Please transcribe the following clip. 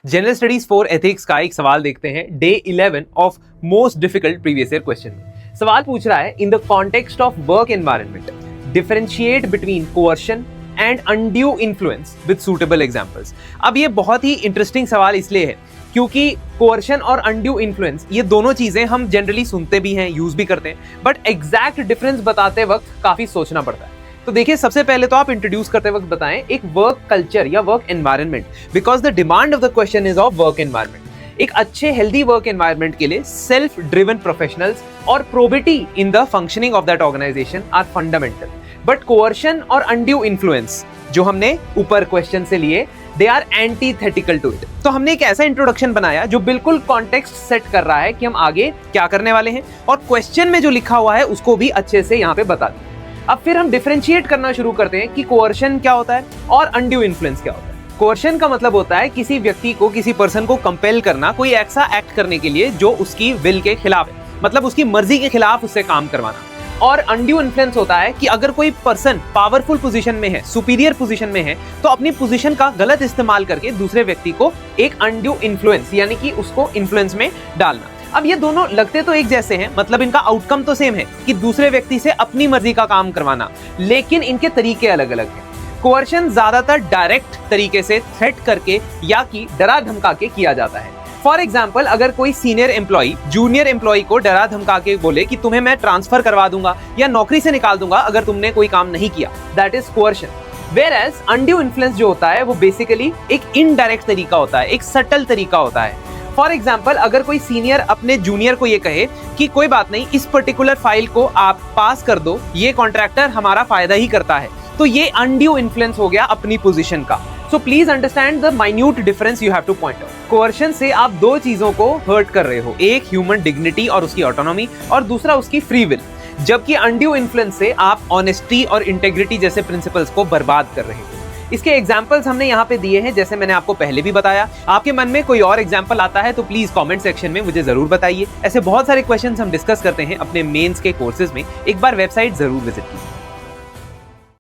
General studies for ethics का एक सवाल देखते हैं day 11 of most difficult previous year question में। सवाल पूछ रहा है in the context of work environment differentiate between coercion and undue influence with suitable examples. अब ये बहुत ही इंटरेस्टिंग सवाल इसलिए है क्योंकि कोअर्शन और अनड्यू इन्फ्लुएंस ये दोनों चीजें हम जनरली सुनते भी हैं, यूज भी करते हैं, बट एग्जैक्ट डिफरेंस बताते वक्त काफी सोचना पड़ता है। तो देखिए, सबसे पहले तो आप इंट्रोड्यूस करते वक्त बताएं एक वर्क कल्चर या work environment, because the demand of the question is of work environment. एक अच्छे हेल्दी वर्क एनवायरनमेंट के लिए सेल्फ ड्रिवन प्रोफेशनल्स और probity in the functioning of that organisation are fundamental. But coercion और undue influence जो हमने ऊपर question से लिए, they are antithetical to it. तो हमने एक ऐसा इंट्रोडक्शन बनाया जो बिल्कुल कॉन्टेक्स्ट सेट कर रहा है कि हम आगे क्या करने वाले हैं, और क्वेश्चन में जो लिखा हुआ है उसको भी अच्छे से यहाँ पे बता दें। अब फिर हम डिफरेंशिएट करना शुरू करते हैं कि कोअर्शन क्या होता है और अनड्यू इन्फ्लुएंस क्या होता है। कोअर्शन का मतलब होता है किसी व्यक्ति को, किसी पर्सन को कंपेल करना कोई ऐसा एक्ट करने के लिए जो उसकी विल के खिलाफ है, मतलब उसकी मर्जी के खिलाफ उससे काम करवाना। और अनड्यू इन्फ्लुएंस होता है कि अगर कोई पर्सन पावरफुल पोजीशन में है, सुपीरियर पोजीशन में है, तो अपनी पोजीशन का गलत इस्तेमाल करके दूसरे व्यक्ति को एक अनड्यू इन्फ्लुएंस यानी कि उसको इन्फ्लुएंस में डालना। अब ये दोनों लगते तो एक जैसे हैं, मतलब इनका आउटकम तो सेम है कि दूसरे व्यक्ति से अपनी मर्जी का काम करवाना, लेकिन इनके तरीके अलग अलग हैं। कोअर्शन ज्यादातर डायरेक्ट तरीके से थ्रेट करके या कि डरा धमका के किया जाता है। फॉर एग्जाम्पल, अगर कोई सीनियर एम्प्लॉय जूनियर एम्प्लॉय को डरा धमका के बोले कि तुम्हें मैं ट्रांसफर करवा दूंगा या नौकरी से निकाल दूंगा अगर तुमने कोई काम नहीं किया, that is coercion. Whereas undue influence जो होता है वो बेसिकली एक इनडायरेक्ट तरीका होता है, एक सटल तरीका होता है। फॉर एग्जाम्पल, अगर कोई सीनियर अपने जूनियर को ये कहे कि कोई बात नहीं, इस पर्टिकुलर फाइल को आप पास कर दो, ये कॉन्ट्रैक्टर हमारा फायदा ही करता है, तो ये अनड्यू इन्फ्लुएंस हो गया अपनी पोजीशन का। So please understand the minute difference you have two point out. Coercion से आप दो चीजों को हर्ट कर रहे हो, एक ह्यूमन डिग्निटी और उसकी ऑटोनॉमी, और दूसरा उसकी फ्री विल, जबकि अनड्यू इन्फ्लुएंस से आप ऑनेस्टी और इंटेग्रिटी जैसे प्रिंसिपल्स को बर्बाद कर रहे हो। इसके एग्जाम्पल्स हमने यहाँ पे दिए हैं, जैसे मैंने आपको पहले भी बताया। आपके मन में कोई और एग्जाम्पल आता है तो प्लीज कमेंट सेक्शन में मुझे जरूर बताइए। ऐसे बहुत सारे क्वेश्चंस हम डिस्कस करते हैं अपने मेंस के कोर्सेज में, एक बार वेबसाइट जरूर विजिट कीजिए।